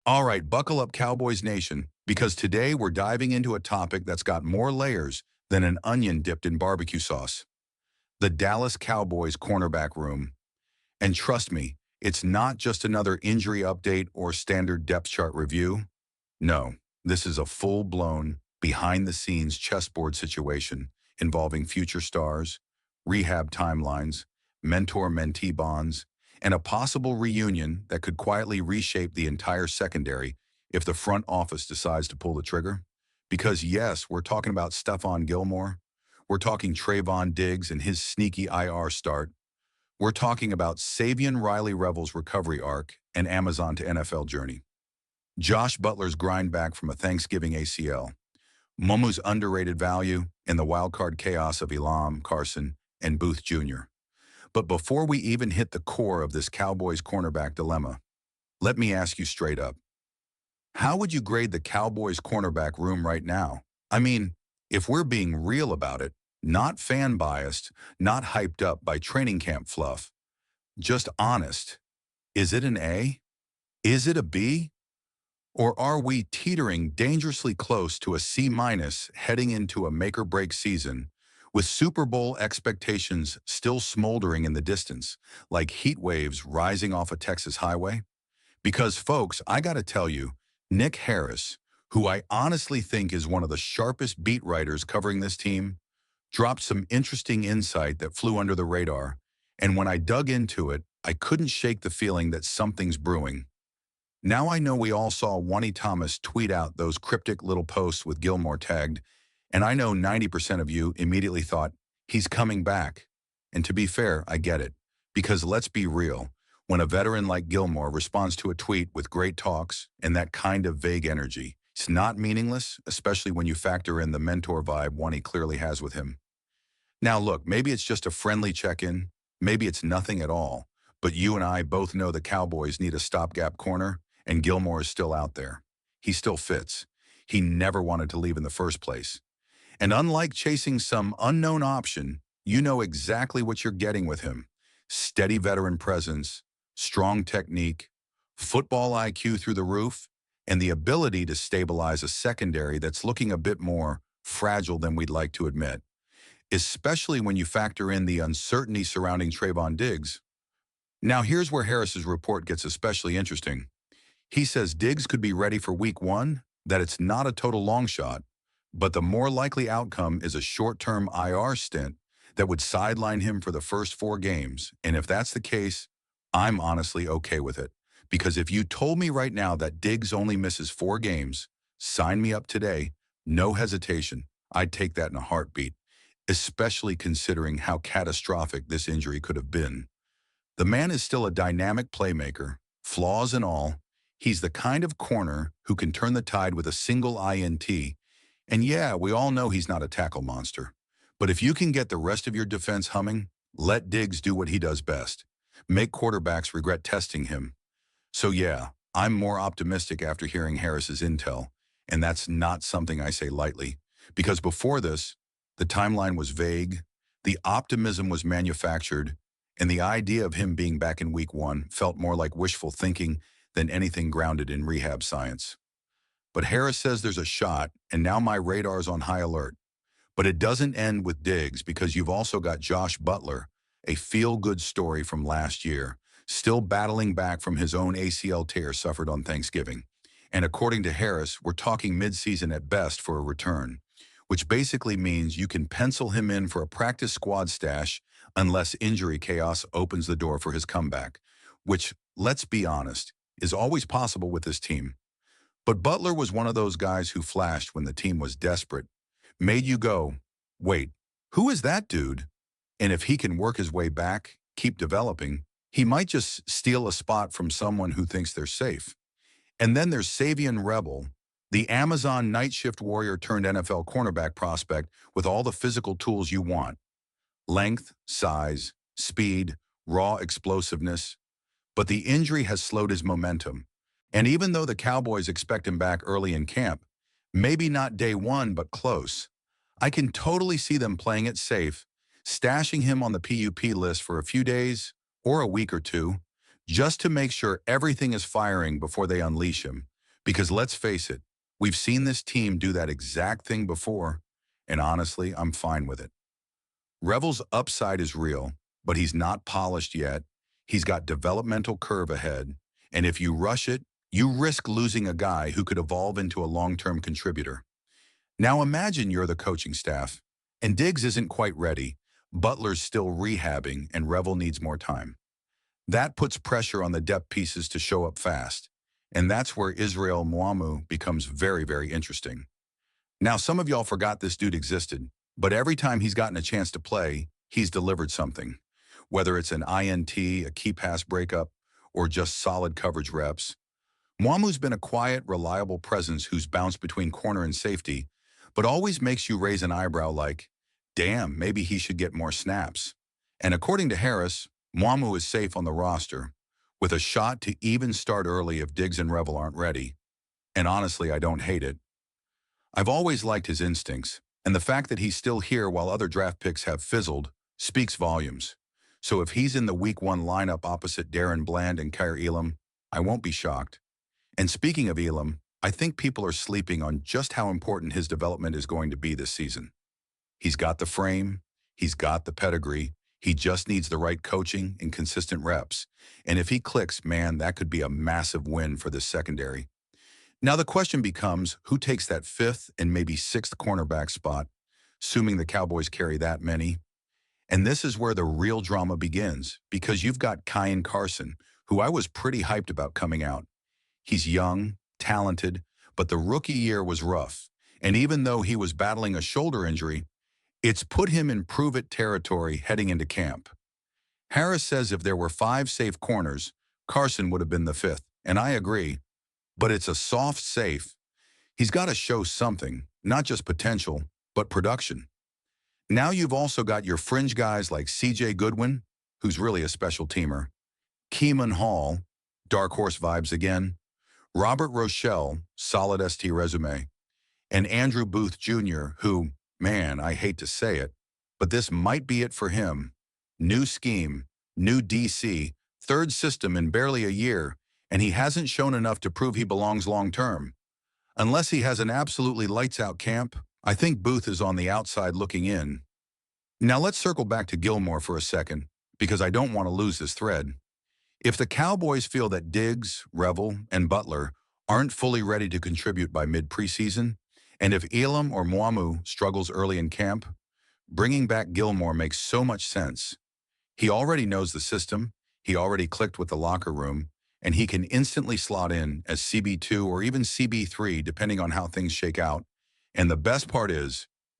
All right, buckle up, Cowboys Nation, because today we're diving into a topic that's got more layers than an onion dipped in barbecue sauce. The Dallas Cowboys cornerback room. And trust me, it's not just another injury update or standard depth chart review. No, this is a full-blown, behind-the-scenes chessboard situation involving future stars, rehab timelines, mentor-mentee bonds, and a possible reunion that could quietly reshape the entire secondary if the front office decides to pull the trigger. Because yes, we're talking about Stephon Gilmore. We're talking Trayvon Diggs and his sneaky IR start. We're talking about Savion Riley-Revel's recovery arc and Amazon to NFL journey. Josh Butler's grind back from a Thanksgiving ACL, Momu's underrated value, and the wildcard chaos of Elam, Carson, and Booth Jr. But before we even hit the core of this Cowboys cornerback dilemma, let me ask you straight up. How would you grade the Cowboys cornerback room right now? I mean, if we're being real about it, not fan biased, not hyped up by training camp fluff, just honest, is it an A? Is it a B? Or are we teetering dangerously close to a C minus heading into a make or break season with Super Bowl expectations still smoldering in the distance, like heat waves rising off a Texas highway? Because folks, I gotta tell you, Nick Harris, who I honestly think is one of the sharpest beat writers covering this team, dropped some interesting insight that flew under the radar. And when I dug into it, I couldn't shake the feeling that something's brewing. Now I know we all saw Wani Thomas tweet out those cryptic little posts with Gilmore tagged, and I know 90% of you immediately thought, he's coming back. And to be fair, I get it. Because let's be real, when a veteran like Gilmore responds to a tweet with great talks and that kind of vague energy, it's not meaningless, especially when you factor in the mentor vibe Wani clearly has with him. Now look, maybe it's just a friendly check-in, maybe it's nothing at all, but you and I both know the Cowboys need a stopgap corner, and Gilmore is still out there. He still fits. He never wanted to leave in the first place. And unlike chasing some unknown option, you know exactly what you're getting with him. Steady veteran presence, strong technique, football IQ through the roof, and the ability to stabilize a secondary that's looking a bit more fragile than we'd like to admit, especially when you factor in the uncertainty surrounding Trayvon Diggs. Now here's where Harris's report gets especially interesting. He says Diggs could be ready for week one, that it's not a total long shot, but the more likely outcome is a short-term IR stint that would sideline him for the first 4 games. And if that's the case, I'm honestly okay with it. Because if you told me right now that Diggs only misses 4 games, sign me up today, no hesitation. I'd take that in a heartbeat, especially considering how catastrophic this injury could have been. The man is still a dynamic playmaker, flaws and all. He's the kind of corner who can turn the tide with a single INT. And yeah, we all know he's not a tackle monster. But if you can get the rest of your defense humming, let Diggs do what he does best. Make quarterbacks regret testing him. So yeah, I'm more optimistic after hearing Harris's intel. And that's not something I say lightly. Because before this, the timeline was vague, the optimism was manufactured, and the idea of him being back in week one felt more like wishful thinking than anything grounded in rehab science. But Harris says there's a shot, and now my radar's on high alert. But it doesn't end with Diggs because you've also got Josh Butler, a feel-good story from last year, still battling back from his own ACL tear suffered on Thanksgiving. And according to Harris, we're talking midseason at best for a return, which basically means you can pencil him in for a practice squad stash unless injury chaos opens the door for his comeback, which, let's be honest, is always possible with this team. But Butler was one of those guys who flashed when the team was desperate, made you go, wait, who is that dude? And if he can work his way back, keep developing, he might just steal a spot from someone who thinks they're safe. And then there's Savion Rebel, the Amazon night shift warrior turned NFL cornerback prospect with all the physical tools you want. Length, size, speed, raw explosiveness. But the injury has slowed his momentum. And even though the Cowboys expect him back early in camp, maybe not day one, but close, I can totally see them playing it safe, stashing him on the PUP list for a few days or a week or two, just to make sure everything is firing before they unleash him. Because let's face it, we've seen this team do that exact thing before, and honestly, I'm fine with it. Revel's upside is real, but he's not polished yet. He's got developmental curve ahead, and if you rush it, you risk losing a guy who could evolve into a long-term contributor. Now imagine you're the coaching staff, and Diggs isn't quite ready, Butler's still rehabbing, and Revel needs more time. That puts pressure on the depth pieces to show up fast, and that's where Israel Muamu becomes very, very interesting. Now, some of y'all forgot this dude existed, but every time he's gotten a chance to play, he's delivered something. Whether it's an INT, a key pass breakup, or just solid coverage reps, Muamu's been a quiet, reliable presence who's bounced between corner and safety, but always makes you raise an eyebrow like, damn, maybe he should get more snaps. And according to Harris, Muamu is safe on the roster, with a shot to even start early if Diggs and Revel aren't ready. And honestly, I don't hate it. I've always liked his instincts, and the fact that he's still here while other draft picks have fizzled speaks volumes. So if he's in the Week 1 lineup opposite Darren Bland and Kyer Elam, I won't be shocked. And speaking of Elam, I think people are sleeping on just how important his development is going to be this season. He's got the frame, he's got the pedigree, he just needs the right coaching and consistent reps. And if he clicks, man, that could be a massive win for this secondary. Now the question becomes, who takes that fifth and maybe sixth cornerback spot, assuming the Cowboys carry that many? And this is where the real drama begins, because you've got Kyan Carson, who I was pretty hyped about coming out. He's young, talented, but the rookie year was rough. And even though he was battling a shoulder injury, it's put him in prove-it territory heading into camp. Harris says if there were 5 safe corners, Carson would have been the 5th, and I agree. But it's a soft safe. He's got to show something, not just potential, but production. Now you've also got your fringe guys like C.J. Goodwin, who's really a special teamer, Keeman Hall, dark horse vibes again, Robert Rochelle, solid ST resume, and Andrew Booth Jr., who, man, I hate to say it, but this might be it for him. New scheme, new DC, third system in barely a year, and he hasn't shown enough to prove he belongs long-term. Unless he has an absolutely lights-out camp, I think Booth is on the outside looking in. Now let's circle back to Gilmore for a second, because I don't want to lose this thread. If the Cowboys feel that Diggs, Revel, and Butler aren't fully ready to contribute by mid-preseason, and if Elam or Muamu struggles early in camp, bringing back Gilmore makes so much sense. He already knows the system, he already clicked with the locker room, and he can instantly slot in as CB2 or even CB3 depending on how things shake out. And the best part is,